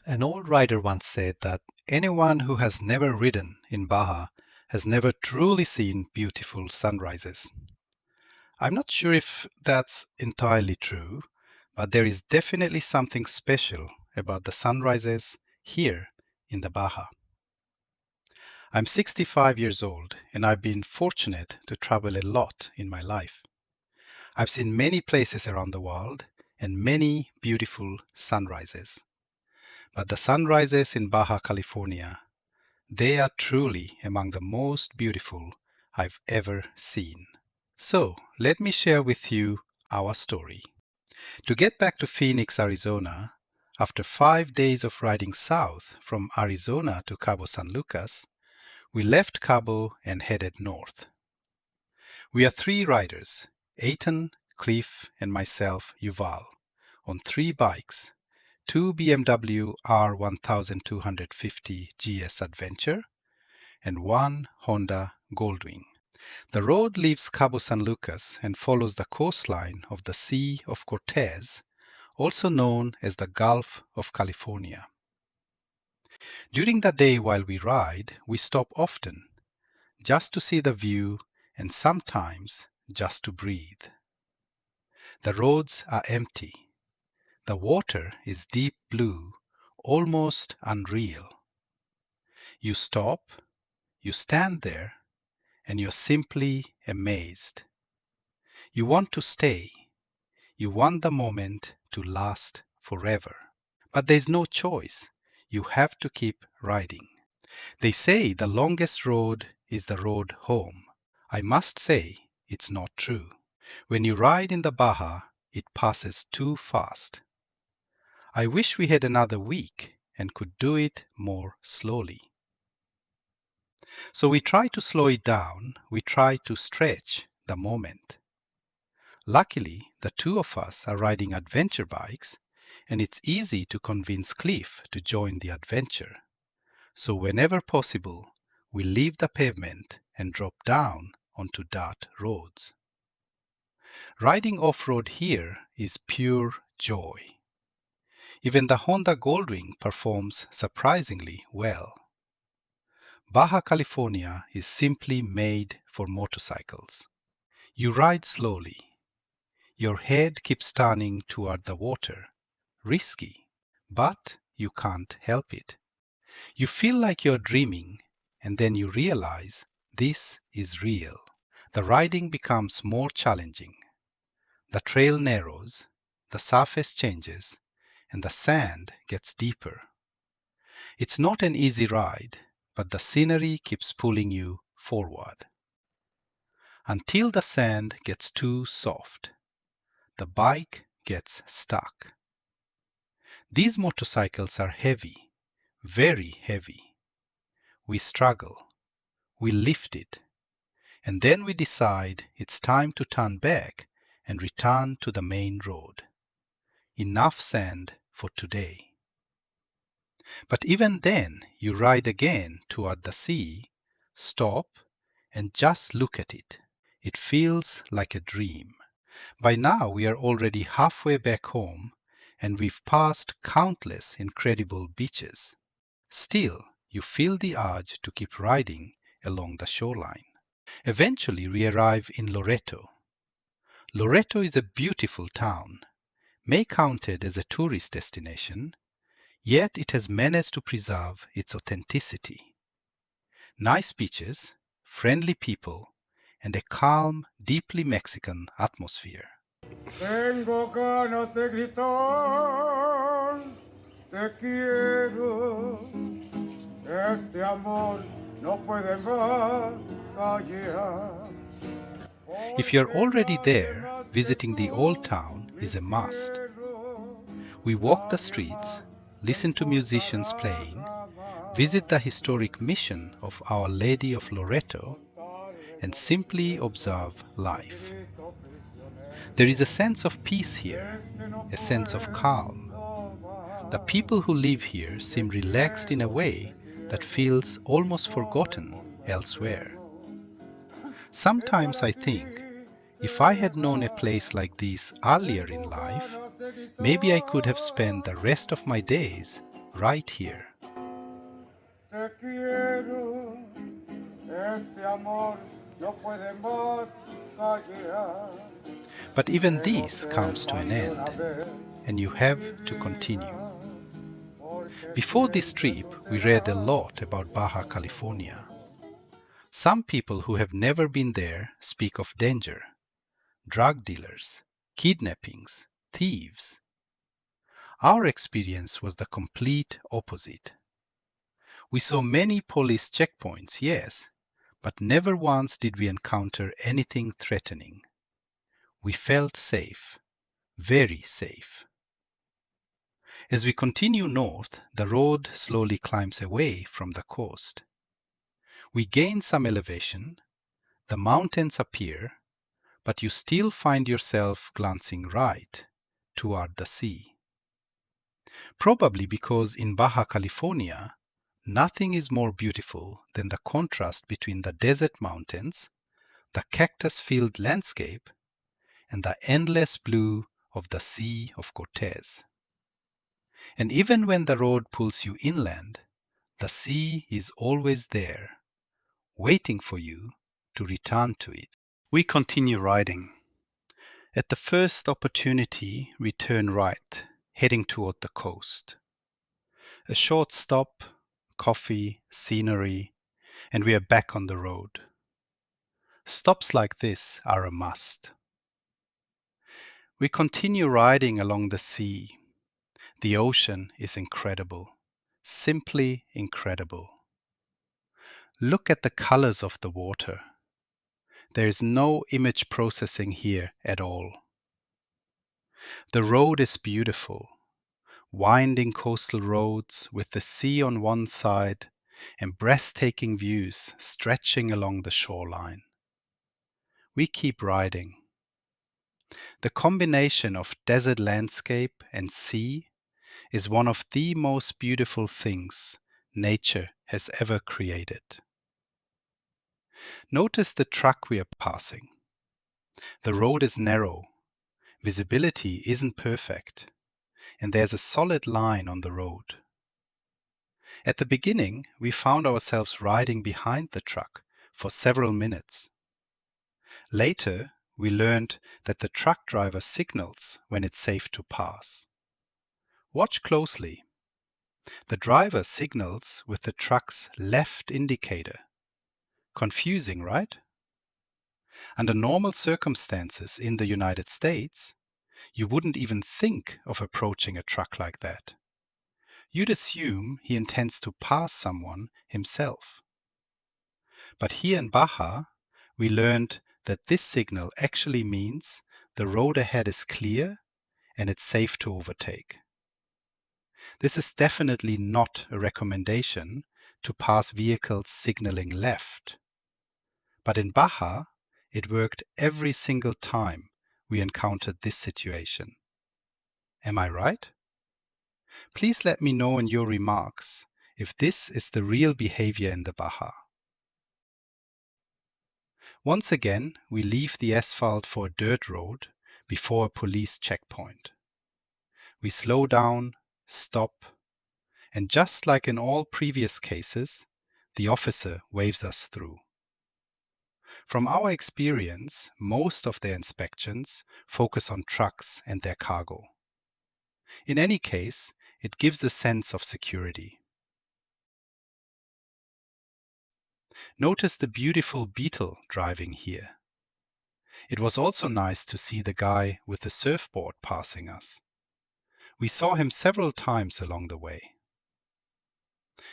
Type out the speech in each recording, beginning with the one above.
An old writer once said that anyone who has never ridden in Baja has never truly seen beautiful sunrises. I'm not sure if that's entirely true, but there is definitely something special about the sunrises here in the Baja. I'm 65 years old and I've been fortunate to travel a lot in my life. I've seen many places around the world and many beautiful sunrises. But the sunrises in Baja California, they are truly among the most beautiful I've ever seen. So, let me share with you our story. To get back to Phoenix, Arizona, after 5 days of riding south from Arizona to Cabo San Lucas, we left Cabo and headed north. We are three riders, Eitan, Clif, and myself, Yuval, on three bikes, two BMW R1250 GS Adventure and one Honda Goldwing. The road leaves Cabo San Lucas and follows the coastline of the Sea of Cortez, also known as the Gulf of California. During the day while we ride, we stop often, just to see the view and sometimes just to breathe. The roads are empty. The water is deep blue, almost unreal. You stop, you stand there, and you're simply amazed. You want to stay. You want the moment to last forever. But there's no choice. You have to keep riding. They say the longest road is the road home. I must say it's not true. When you ride in the Baja, it passes too fast. I wish we had another week and could do it more slowly. So we try to slow it down, we try to stretch the moment. Luckily, the two of us are riding adventure bikes, and it's easy to convince Cliff to join the adventure. So whenever possible, we leave the pavement and drop down onto dirt roads. Riding off-road here is pure joy. Even the Honda Goldwing performs surprisingly well. Baja California is simply made for motorcycles. You ride slowly. Your head keeps turning toward the water. Risky, but you can't help it. You feel like you're dreaming, and then you realize this is real. The riding becomes more challenging. The trail narrows, the surface changes, and the sand gets deeper. It's not an easy ride, but the scenery keeps pulling you forward. Until the sand gets too soft, the bike gets stuck. These motorcycles are heavy, very heavy. We struggle, we lift it, and then we decide it's time to turn back and return to the main road. Enough sand for today. But even then, you ride again toward the sea, stop, and just look at it. It feels like a dream. By now we are already halfway back home, and we've passed countless incredible beaches. Still, you feel the urge to keep riding along the shoreline. Eventually we arrive in Loreto. Loreto is a beautiful town, may counted as a tourist destination, yet it has managed to preserve its authenticity. Nice beaches, friendly people, and a calm, deeply Mexican atmosphere. Tengo ganas de gritar, te quiero, este amor no puede más callar. If you're already there, visiting the old town is a must. We walk the streets, listen to musicians playing, visit the historic mission of Our Lady of Loreto, and simply observe life. There is a sense of peace here, a sense of calm. The people who live here seem relaxed in a way that feels almost forgotten elsewhere. Sometimes I think, if I had known a place like this earlier in life, maybe I could have spent the rest of my days right here. Te quiero, este amor no puede más callar. But even Tengo this que comes to an salir una end, vez and you de have mi to vida, continue. porque Before this siempre trip, tú we read a serás lot about Baja California. Some people who have never been there speak of danger, drug dealers, kidnappings, thieves. Our experience was the complete opposite. We saw many police checkpoints, yes, but never once did we encounter anything threatening. We felt safe, very safe. As we continue north, the road slowly climbs away from the coast. We gain some elevation, the mountains appear, but you still find yourself glancing right toward the sea. Probably because in Baja California, nothing is more beautiful than the contrast between the desert mountains, the cactus-filled landscape, and the endless blue of the Sea of Cortez. And even when the road pulls you inland, the sea is always there, waiting for you to return to it. We continue riding. At the first opportunity, we turn right, heading toward the coast. A short stop, coffee, scenery, and we are back on the road. Stops like this are a must. We continue riding along the sea. The ocean is incredible, simply incredible. Look at the colors of the water. There is no image processing here at all. The road is beautiful. Winding coastal roads with the sea on one side and breathtaking views stretching along the shoreline. We keep riding. The combination of desert landscape and sea is one of the most beautiful things nature has ever created. Notice the truck we are passing. The road is narrow, visibility isn't perfect, and there's a solid line on the road. At the beginning, we found ourselves riding behind the truck for several minutes. Later, we learned that the truck driver signals when it's safe to pass. Watch closely. The driver signals with the truck's left indicator. Confusing, right? Under normal circumstances in the United States, you wouldn't even think of approaching a truck like that. You'd assume he intends to pass someone himself. But here in Baja, we learned that this signal actually means the road ahead is clear and it's safe to overtake. This is definitely not a recommendation to pass vehicles signaling left. But in Baja, it worked every single time we encountered this situation. Am I right? Please let me know in your remarks if this is the real behavior in the Baja. Once again, we leave the asphalt for a dirt road before a police checkpoint. We slow down, stop, and just like in all previous cases, the officer waves us through. From our experience, most of their inspections focus on trucks and their cargo. In any case, it gives a sense of security. Notice the beautiful beetle driving here. It was also nice to see the guy with the surfboard passing us. We saw him several times along the way.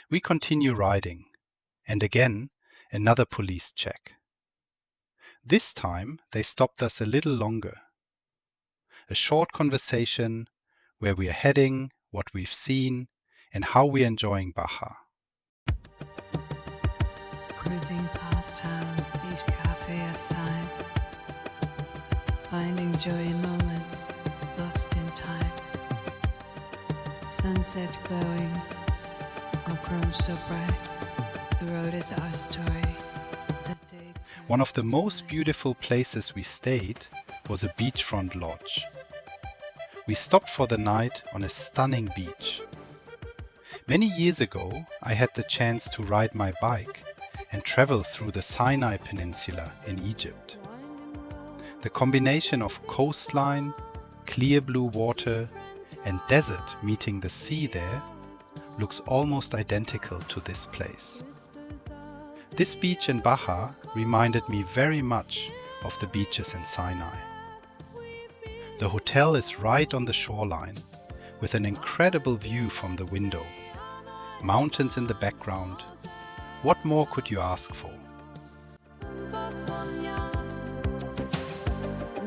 We continue riding, and again, another police check. This time, they stopped us a little longer. A short conversation, where we are heading, what we've seen, and how we're enjoying Baja. Cruising past towns, each cafe a sign, finding joy in moments lost in time. Sunset glowing on chrome so bright, the road is our story. As day One of the turns most to night. beautiful places we stayed was a beachfront lodge. We stopped for the night on a stunning beach. Many years ago, I had the chance to ride my bike and travel through the Sinai Peninsula in Egypt. The combination of coastline, clear blue water, and desert meeting the sea there looks almost identical to this place. This beach in Baja reminded me very much of the beaches in Sinai. The hotel is right on the shoreline, with an incredible view from the window. Mountains in the background. What more could you ask for?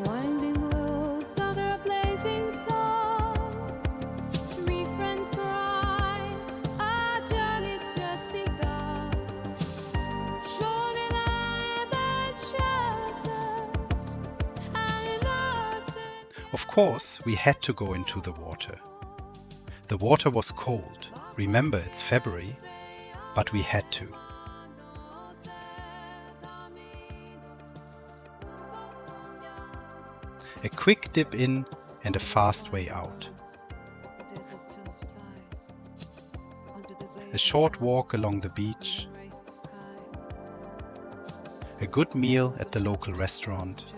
Winding roads under a blazing sun. 3 friends ride, our journey's just begun. Shoreline that shelters and innocent. Of course, we had to go into the water. The water was cold. Remember, it's February, but we had to. A quick dip in and a fast way out. A short walk along the beach. A good meal at the local restaurant.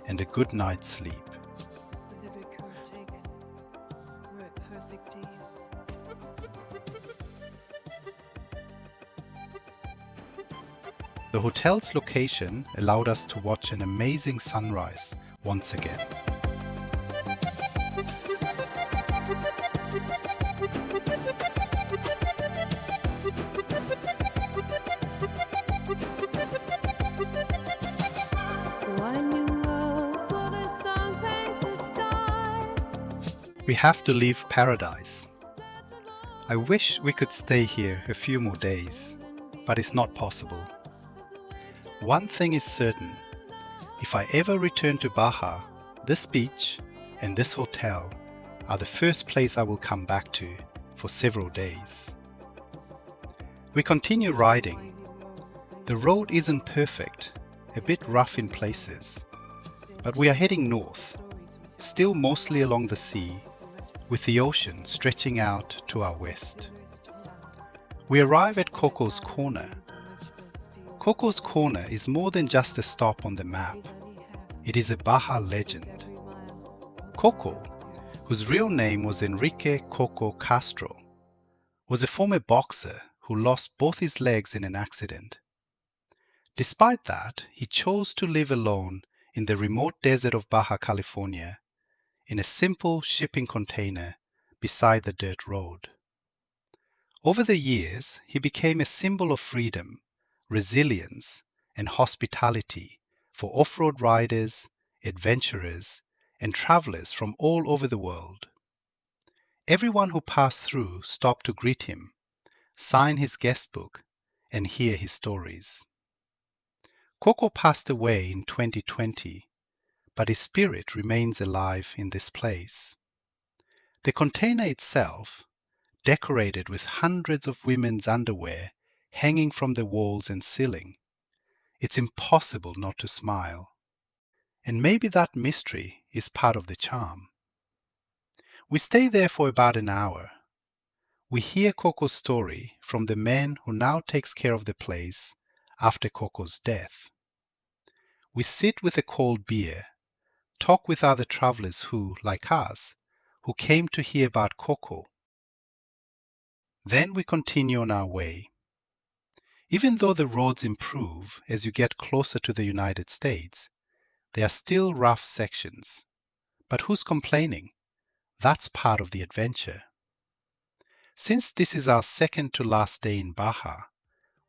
And a good night's sleep. The hotel's location allowed us to watch an amazing sunrise once again. Winding roads where the sun paints the sky. We have to leave paradise. I wish we could stay here a few more days, but it's not possible. One thing is certain, if I ever return to Baja, this beach and this hotel are the first place I will come back to for several days. We continue riding. The road isn't perfect, a bit rough in places, but we are heading north, still mostly along the sea, with the ocean stretching out to our west. We arrive at Coco's Corner. Coco's Corner is more than just a stop on the map. It is a Baja legend. Coco, whose real name was Enrique Coco Castro, was a former boxer who lost both his legs in an accident. Despite that, he chose to live alone in the remote desert of Baja California, in a simple shipping container beside the dirt road. Over the years, he became a symbol of freedom, resilience, and hospitality for off-road riders, adventurers, and travelers from all over the world. Everyone who passed through stopped to greet him, sign his guest book, and hear his stories. Coco passed away in 2020, but his spirit remains alive in this place. The container itself, decorated with hundreds of women's underwear hanging from the walls and ceiling, it's impossible not to smile. And maybe that mystery is part of the charm. We stay there for about an hour. We hear Coco's story from the man who now takes care of the place after Coco's death. We sit with a cold beer, talk with other travelers who, like us, who came to hear about Coco. Then we continue on our way. Even though the roads improve as you get closer to the United States, there are still rough sections. But who's complaining? That's part of the adventure. Since this is our second to last day in Baja,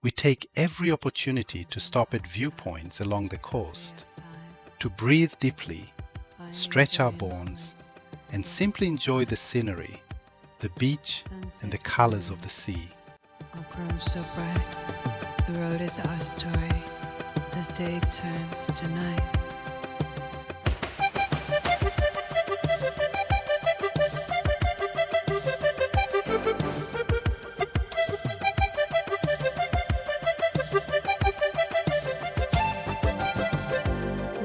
we take every opportunity to stop at viewpoints along the coast, to breathe deeply, stretch our bones, and simply enjoy the scenery, the beach, and the colors of the sea. Our chrome so bright, the road is our story, as day turns to night.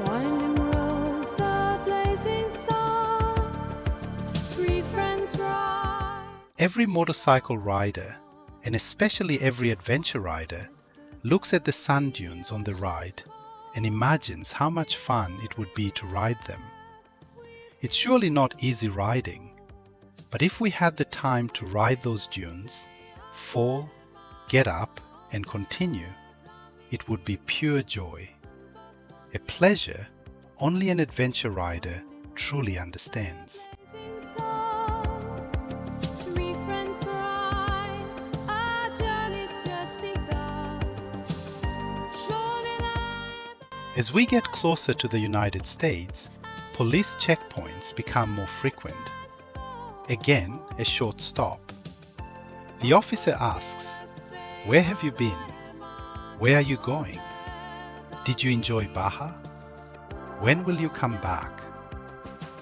Winding roads, a blazing sun, 3 friends ride. Every motorcycle rider, and especially every adventure rider, looks at the sand dunes on the ride and imagines how much fun it would be to ride them. It's surely not easy riding, but if we had the time to ride those dunes, fall, get up, and continue, it would be pure joy. A pleasure only an adventure rider truly understands. As we get closer to the United States, police checkpoints become more frequent. Again, a short stop. The officer asks, "Where have you been? Where are you going? Did you enjoy Baja? When will you come back?"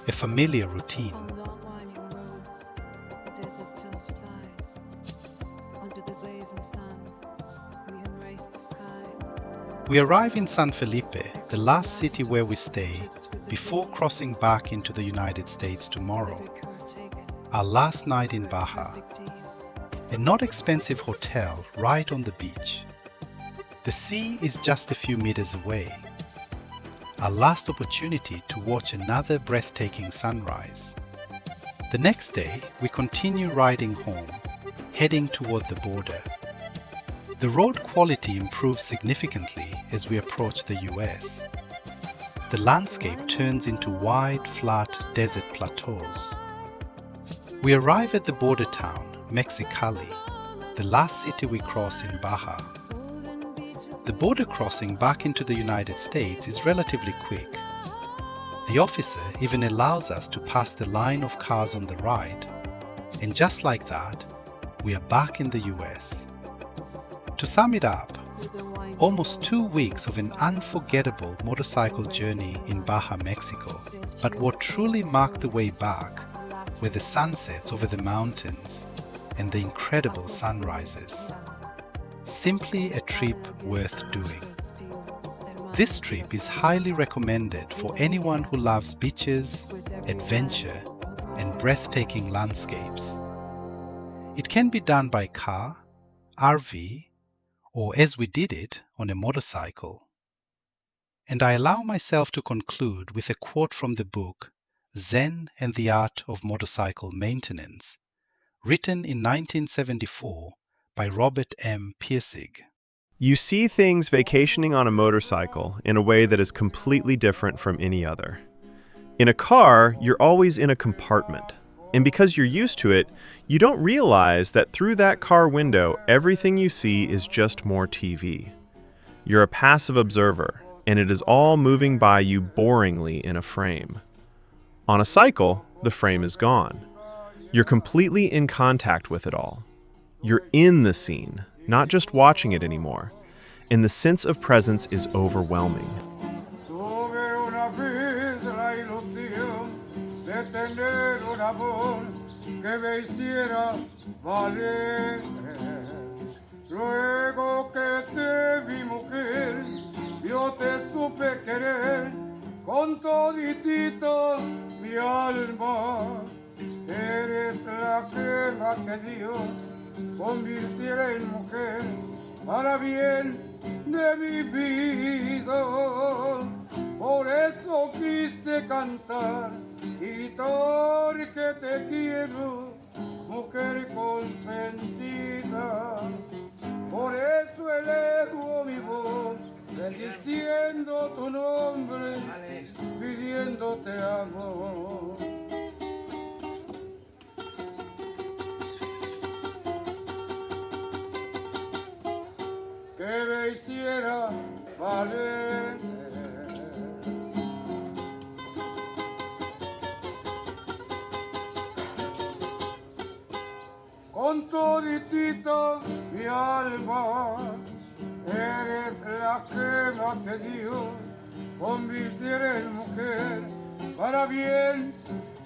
A familiar routine. We arrive in San Felipe, the last city where we stay, before crossing back into the United States tomorrow. Our last night in Baja. A not expensive hotel right on the beach. The sea is just a few meters away. Our last opportunity to watch another breathtaking sunrise. The next day, we continue riding home, heading toward the border. The road quality improves significantly as we approach the US. The landscape turns into wide, flat desert plateaus. We arrive at the border town, Mexicali, the last city we cross in Baja. The border crossing back into the United States is relatively quick. The officer even allows us to pass the line of cars on the right, and just like that, we are back in the US. To sum it up, almost 2 weeks of an unforgettable motorcycle journey in Baja, Mexico. But what truly marked the way back were the sunsets over the mountains and the incredible sunrises. Simply a trip worth doing. This trip is highly recommended for anyone who loves beaches, adventure, and breathtaking landscapes. It can be done by car, RV, or as we did it, on a motorcycle. And I allow myself to conclude with a quote from the book Zen and the Art of Motorcycle Maintenance, written in 1974 by Robert M. Pirsig. You see things vacationing on a motorcycle in a way that is completely different from any other. In a car, you're always in a compartment. And because you're used to it, you don't realize that through that car window, everything you see is just more TV. You're a passive observer, and it is all moving by you boringly in a frame. On a cycle, the frame is gone. You're completely in contact with it all. You're in the scene, not just watching it anymore. And the sense of presence is overwhelming. Tener un amor que me hiciera valer. Luego que te vi mujer, yo te supe querer con toditito mi alma. Eres la crema que Dios convirtiera en mujer para bien de mi vida. Por eso quise cantar y gritar que te quiero, mujer consentida. Por eso elevo mi voz, bendiciendo tu nombre, pidiéndote amor. Que me hiciera valer. Con toditita mi alma, eres la crema que Dios convirtiera en mujer para bien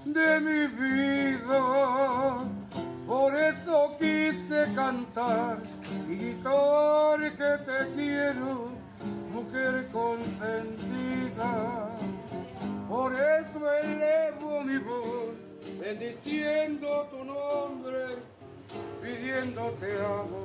de mi vida. Por eso quise cantar y gritar que te quiero, mujer consentida. Por eso elevo mi voz, bendiciendo tu nombre, yo te amo.